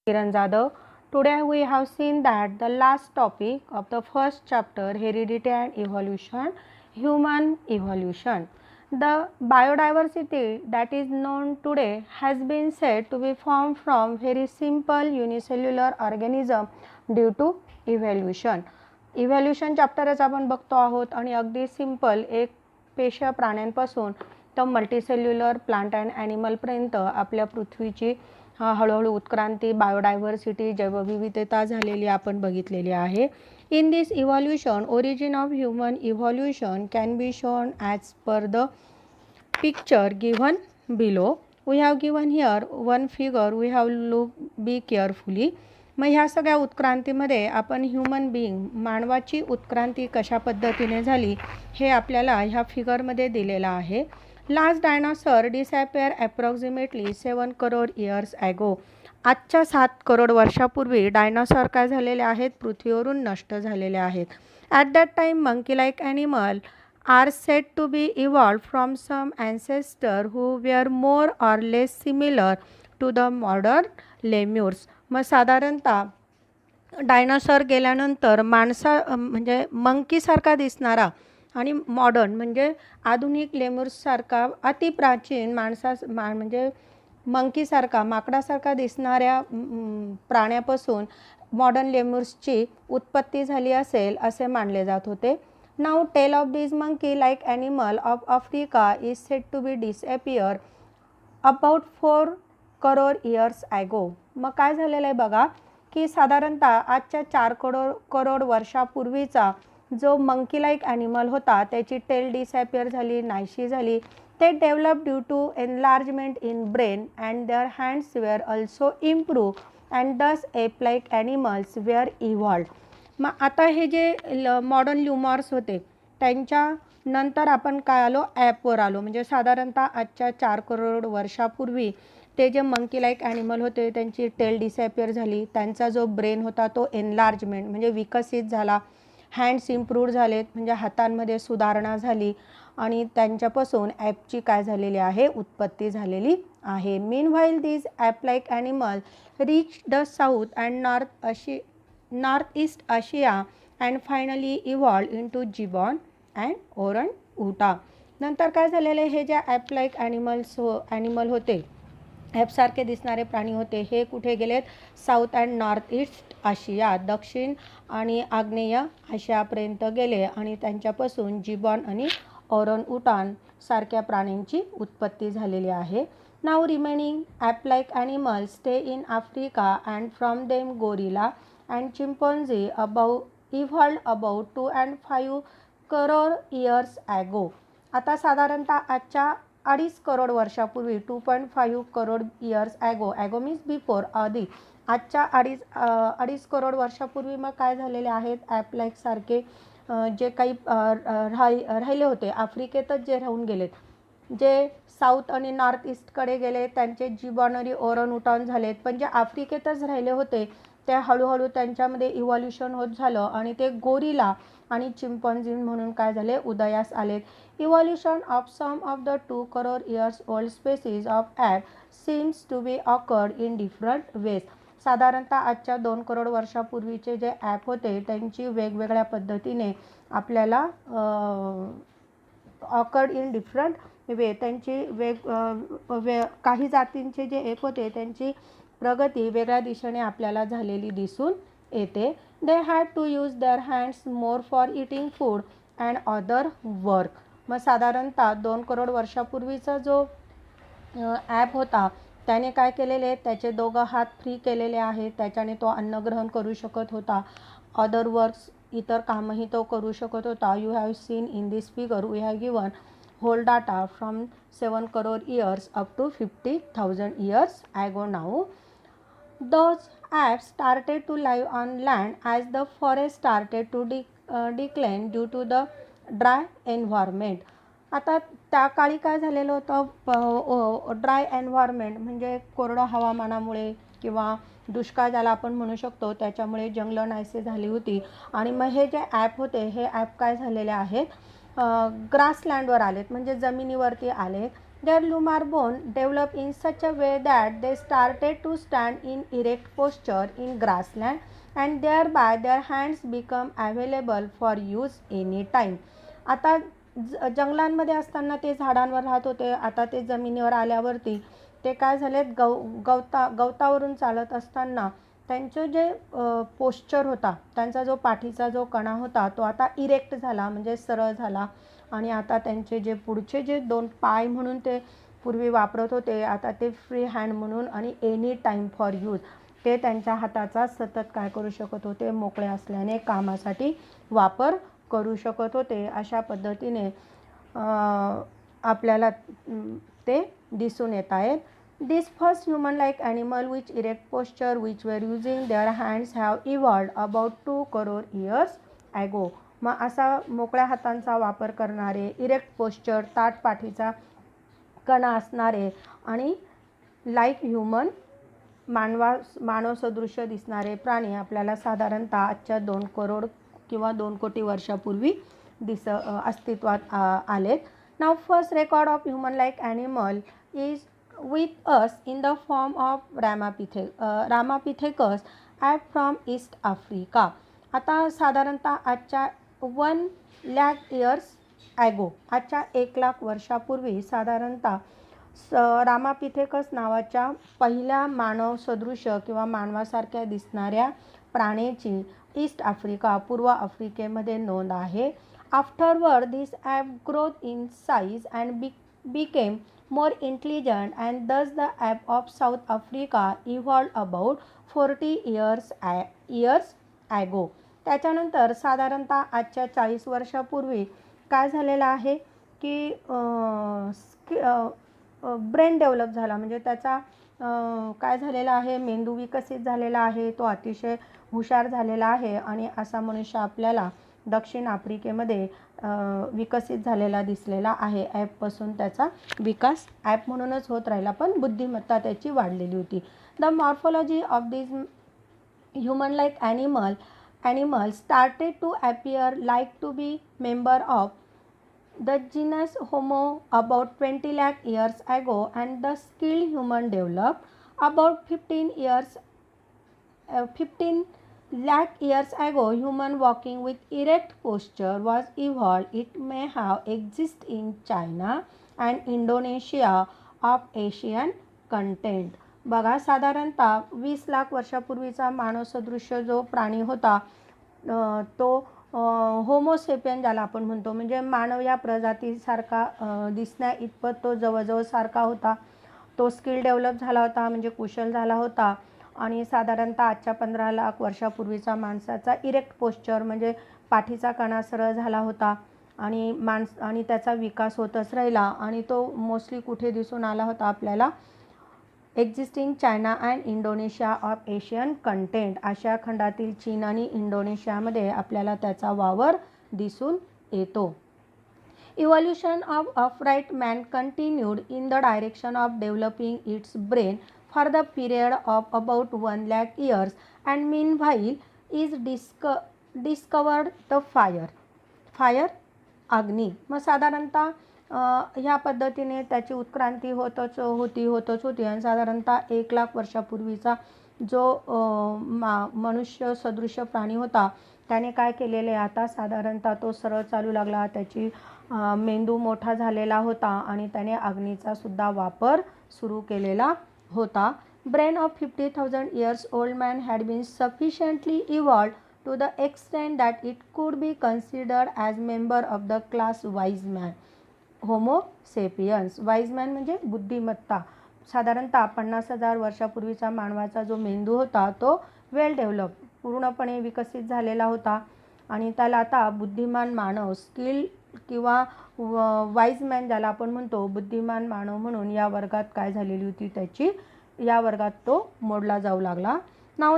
Kiran Jadhav. Today we have seen that the last topic of the first chapter, heredity and evolution, human evolution. The biodiversity that is known today has been said to be formed from very simple unicellular organism due to evolution. Evolution चॅप्टरच आपण बघतो आहोत आणि अगदी simple एक पेशा प्राण्यांपासून तर मल्टीसेल्युलर प्लांट अँड ॲनिमलपर्यंत आपल्या पृथ्वीची हळूहळू उत्क्रांती, बायोडायव्हर्सिटी, जैवविविधता झालेली आपण बघितलेली आहे. In this evolution, origin of human evolution can be shown as per the picture given below. We have given here one figure, we have look be carefully. मग ह्या सगळ्या उत्क्रांतीमध्ये आपण ह्युमन बिईंग, मानवाची उत्क्रांती कशा पद्धतीने झाली हे आपल्याला ह्या फिगरमध्ये दिलेलं आहे. Last dinosaur disappear approximately 7 crore years ago. आजच्या 7 करोड वर्षापूर्वी डायनासॉर काय झालेले आहेत, पृथ्वीवरून नष्ट झालेले आहेत. At that time monkey like animal are said to be evolve from some ancestor who were more or less similar to the modern lemurs. मग साधारणतः डायनासॉर गेल्यानंतर म्हणजे मंकीसारखा दिसणारा आणि मॉडर्न म्हणजे आधुनिक लेम्युर्ससारखा अतिप्राचीन म्हणजे मंकीसारखा, माकडासारखा दिसणाऱ्या प्राण्यापासून मॉडर्न लेम्युर्सची उत्पत्ती झाली असेल असे मानले जात होते. Now tail of this monkey like animal of Africa is said to be disappear about 4 crore years ago. मग काय झालेलं आहे बघा की साधारणतः आजच्या 4 करोड वर्षापूर्वीचा जो मंकी लाईक ॲनिमल होता त्याची टेल डिसॲपियर झाली, नाहीशी झाली. ते develop due to enlargement in brain and their hands were also improve and thus ape like animals were evolved. मग आता हे जे मॉडर्न ल्युमॉर्स होते त्यांच्या नंतर आपण काय आलो, ॲपवर आलो. म्हणजे साधारणतः आजच्या 4 करोड वर्षापूर्वी ते जे मंकी लाईक ॲनिमल होते त्यांची टेल डिसॲपियर झाली, त्यांचा जो ब्रेन होता तो एनलार्जमेंट म्हणजे विकसित झाला, हँड्स इम्प्रूव्ह झालेत म्हणजे हातांमध्ये सुधारणा झाली आणि त्यांच्यापासून ॲपची काय झालेली आहे, उत्पत्ती झालेली आहे. Meanwhile this ape like animal reach the south and north east Asia and finally evolve into gibbon and orangutan. नंतर काय झालेलं आहे, हे जे ॲप लाईक ॲनिमल होते, ॲपसारखे दिसणारे प्राणी होते, हे कुठे गेलेत, साऊथ अँड नॉर्थ ईस्ट आशिया, दक्षिण आणि आग्नेय आशियापर्यंत गेले आणि त्यांच्यापासून जिबॉन आणि ओरंग उटान सारख्या प्राण्यांची उत्पत्ती झालेली आहे. Now remaining ape like animal stay in Africa and from them gorilla and chimpanzee evolved about 2 and 5 crore years ago. आता साधारणतः आजच्या 2.5 करोड वर्षापूर्वी 2.5 crore years ago means before, आधी आजच्या 2.5 करोड वर्षापूर्वी मग काय झालेले आहेत, ॲप लाईक सारखे जे काही राहिले होते आफ्रिकेतच जे राहून गेलेत, जे साऊथ आणि नॉर्थ ईस्टकडे गेले त्यांचे जिबॉन ओरंग उटान झालेत, पण जे आफ्रिकेतच राहिले होते ते हळूहळू त्यांच्यामध्ये इव्हॉल्युशन होत झालं आणि ते गोरिला आणि चिंपॉन्झी म्हणून काय झाले, उदयास आलेत. Evolution of some of the 2 crore years old species of ape seems to be occurred in different ways. साधारणतः आजच्या 2 करोड वर्षापूर्वीचे जे ॲप होते त्यांची वेगवेगळ्या पद्धतीने आपल्याला ऑकर्ड इन डिफरंट वे, त्यांची काही जातींचे जे ॲप होते त्यांची प्रगती वेगळ्या दिशेने आपल्याला झालेली दिसून येते. They had to use their hands more for eating food and other work. मग साधारणतः 2 करोड वर्षापूर्वीचा जो ॲप होता त्याने काय केलेले, त्याचे 2 हात फ्री केलेले आहेत, त्याच्याने तो अन्नग्रहण करू शकत होता, अदर वर्क्स इतर कामही तो करू शकत होता. You have seen in this figure we have given whole data from 7 crore years up to 50,000 years ago. Now those apes started to live on land as the forest started to decline due to the dry environment. आता त्या काळी काय झालेलं होतं, dry environment म्हणजे कोरडं हवामानामुळे किंवा दुष्काळ ज्याला आपण म्हणू शकतो त्याच्यामुळे जंगलं नाहीसे झाली होती आणि मग हे जे ॲप होते हे ॲप काय झालेले आहेत, ग्रासलँडवर आलेत म्हणजे जमिनीवरती आलेत. Their lumbar bone developed in such a way that they started to stand in erect posture in grassland and thereby their hands become available for use any time. आता जंगलांमध्ये असताना ते झाडांवर राहत होते, आता ते जमिनीवर आल्यावरती ते काय झालेत, गवतावरून चालत असताना त्यांचं जे पोश्चर होता, त्यांचा जो पाठीचा जो कणा होता तो आता इरेक्ट झाला, म्हणजे सरळ झाला. आणि आता त्यांचे जे पुढचे जे 2 पाय म्हणून ते पूर्वी वापरत होते, आता ते फ्री हँड म्हणून आणि एनी टाईम फॉर यूज, ते त्यांच्या हाताचा सतत काय करू शकत होते, मोकळे असल्याने कामासाठी वापर करू शकत होते. अशा पद्धतीने आपल्याला ते दिसून येत आहेत. This first human-like animal which erect posture which were using their hands have evolved about 2 crore years ago. मग असा मोकळ्या हातांचा वापर करणारे, इरेक्ट पोश्चर, ताठ पाठीचा कणा असणारे आणि लाईक ह्युमन, मानव सदृश्य दिसणारे प्राणी आपल्याला साधारणतः आजच्या 2 करोड किंवा 2 कोटी वर्षापूर्वी अस्तित्वात आलेत. Now first record of human like animal is with us in the form of Ramapithecus from East Africa. आता साधारणतः आजच्या 1 lakh years ago, आजच्या 1 लाख वर्षापूर्वी साधारणतः रामापिथेकस नावाच्या पहिल्या मानव सदृश किंवा मानवासारख्या दिसणाऱ्या प्राण्याची ईस्ट आफ्रिका, पूर्व आफ्रिकेमध्ये नोंद आहे. Afterward this app growth in size and became more intelligent and thus the ape of South Africa evolved about 40 years ago. त्याच्यानंतर साधारणतः आजच्या 40 वर्षापूर्वी काय झालेलं आहे की ब्रेन डेव्हलप झाला, म्हणजे त्याचा काय झालेला आहे, मेंदू विकसित झालेला आहे, तो अतिशय हुशार झालेला आहे आणि असा मनुष्य आपल्याला दक्षिण आफ्रिकेमध्ये विकसित झालेला दिसलेला आहे. ॲपपासून त्याचा विकास ॲप म्हणूनच होत राहिला, पण बुद्धिमत्ता त्याची वाढलेली होती. The morphology of this human like animal started to appear like to be member of the genus Homo about 20 lakh years ago and the skilled human developed about 15 lakh years ago. Human walking with erect posture was evolved. It may have existed in China and Indonesia of Asian content. बघा, साधारणतः 20 लाख वर्षापूर्वीचा मानवसदृश्य जो प्राणी होता तो Homo sapien ज्याला आपण म्हणतो, म्हणजे मानव या प्रजातीसारखा दिसण्या इतपत तो जवळजवळ सारखा होता. तो स्किल डेव्हलप झाला होता, म्हणजे कुशल झाला होता. आणि साधारणतः आजच्या 15 लाख वर्षापूर्वीचा माणसाचा इरेक्ट पोश्चर, म्हणजे पाठीचा कणा सरळ झाला होता आणि त्याचा विकास होतच राहिला. आणि तो मोस्टली कुठे दिसून आला होता आपल्याला, existing China and Indonesia of Asian continent, आशिया खंडातील चीन आणि इंडोनेशियामध्ये आपल्याला त्याचा वावर दिसून येतो. Evolution of upright man continued in the direction of developing its brain for the period of about 1 lakh years and meanwhile is discovered the fire अग्नी. मग साधारणतः ह्या पद्धतीने त्याची उत्क्रांती होतच होती आणि साधारणतः 1 लाख वर्षापूर्वीचा जो मनुष्य सदृश प्राणी होता त्याने काय केलेले, आता साधारणतः तो सरळ चालू लागला, त्याची मेंदू मोठा झालेला होता आणि त्याने अग्नीचा सुद्धा वापर सुरू केलेला होता. Brain of 50,000 years old man had been sufficiently evolved to the extent that it could be considered as member of the class wise man. Homo sapiens. Wise man म्हणजे बुद्धिमत्ता. साधारणतः 50,000 वर्षापूर्वीचा मानवाचा जो मेंदू होता तो वेल डेव्हलप, पूर्णपणे विकसित झालेला होता आणि त्याला आता बुद्धिमान मानव, स्किल किंवा वाईज मॅन ज्याला आपण म्हणतो, बुद्धिमान मानव म्हणून या वर्गात काय झालेली होती, त्याची या वर्गात तो मोडला जाऊ लागला. Now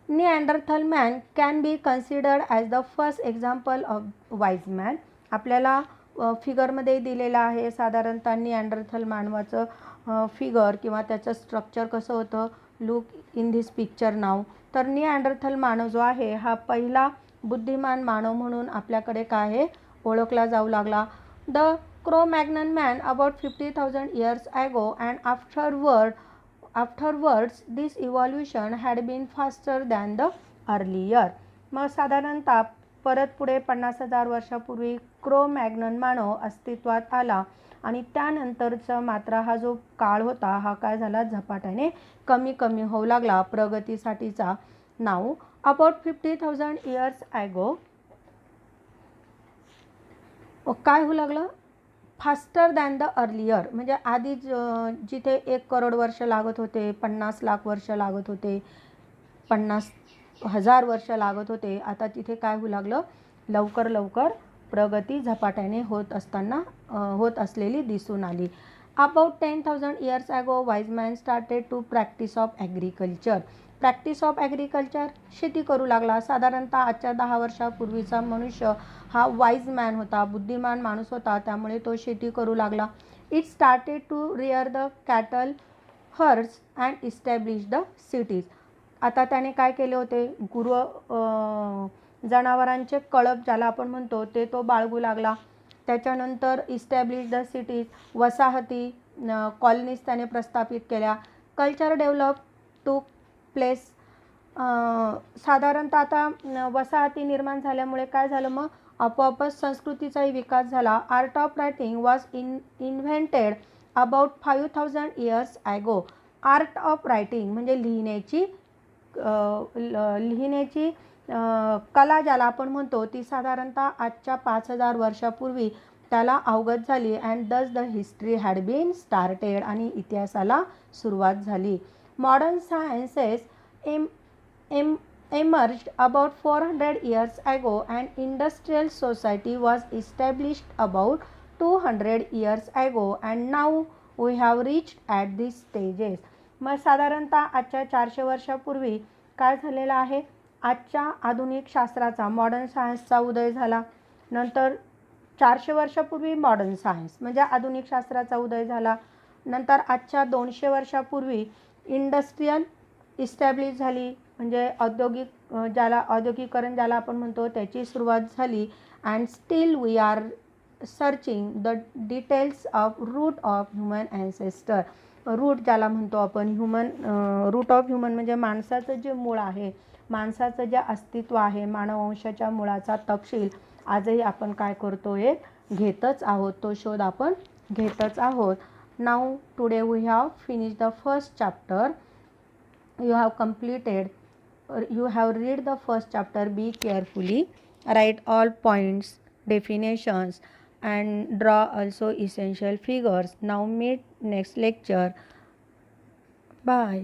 Neanderthal man can be considered as the first example of wise man. आपल्याला फिगरमध्ये दिलेलं आहे साधारणतः निअँडरथल मानवाचं फिगर किंवा त्याचं स्ट्रक्चर कसं होतं. लुक इन धिस पिक्चर नाव. तर निअँडरथल मानव जो आहे हा पहिला बुद्धिमान मानव म्हणून आपल्याकडे काय आहे, ओळखला जाऊ लागला. The Cro-Magnon man about 50,000 years ago and afterwards this evolution had been faster than the earlier. मग साधारणतः परत पुढे 50,000 वर्षापूर्वी क्रो-मॅग्नन मानव अस्तित्वात आला आणि त्यानंतरचा मात्र हा जो काळ होता हा काय झाला, झपाट्याने कमी कमी होऊ लागला प्रगतीसाठीचा. नाऊ अबाउट 50,000 years ago काय होऊ लागलं, फास्टर दॅन द अर्लियर, म्हणजे आधी जिथे 1 करोड वर्ष लागत होते, 50 लाख वर्ष लागत होते, 50,000 वर्ष लागत होते, आता तिथे काय होऊ लागलं, लवकर लवकर प्रगती झपाट्याने होत असलेली दिसून आली. About 10,000 years ago wise man started to practice of agriculture. Practice of agriculture, शेती करू लागला. साधारणतः आजच्या 10 वर्षापूर्वीचा मनुष्य हा वाईज मॅन होता, बुद्धिमान माणूस होता, त्यामुळे तो शेती करू लागला. It started to rear the cattle herds and establish the cities. आता त्याने काय केले होते, जनावरांचे कळप ज्याला आपण म्हणतो ते तो बाळगू लागला. त्याच्यानंतर इस्टॅब्लिश द सिटीज, वसाहती कॉलनीज त्याने प्रस्थापित केल्या. कल्चर डेव्हलप टू प्लेस, साधारणतः आता वसाहती निर्माण झाल्यामुळे काय झालं, मग आपोआपच संस्कृतीचाही विकास झाला. Art of writing was invented about 5,000 years ago. Art of writing म्हणजे लिहिण्याची कला ज्याला आपण म्हणतो ती साधारणतः आजच्या 5,000 वर्षापूर्वी त्याला अवगत झाली. And thus the history had been started, आणि इतिहासाला सुरुवात झाली. Modern sciences emerged about 400 years ago and industrial society was established about 200 years ago and now we have reached at these stages. मग साधारणतः आजच्या 400 वर्षापूर्वी काय झालेलं आहे, आजच्या आधुनिक शास्त्राचा मॉडर्न सायन्सचा उदय झाला. नंतर 400 वर्षापूर्वी मॉडर्न सायन्स म्हणजे आधुनिक शास्त्राचा उदय झाला. नंतर आजच्या 200 वर्षापूर्वी इंडस्ट्रियल इस्टॅब्लिश झाली, म्हणजे औद्योगिकरण ज्याला आपण म्हणतो त्याची सुरुवात झाली. And still we are searching the details of root of human ancestor. Root ज्याला म्हणतो आपण रूट ऑफ ह्युमन म्हणजे माणसाचं जे मूळ आहे, माणसाचं जे अस्तित्व आहे, मानववंशाच्या मुळाचा तपशील आजही आपण काय करतोय, घेतच आहोत, तो शोध आपण घेतच आहोत. Now today we have finish the first chapter. You have read the first chapter. Be carefully, write all points, definitions, and draw also essential figures. Now meet next lecture. Bye.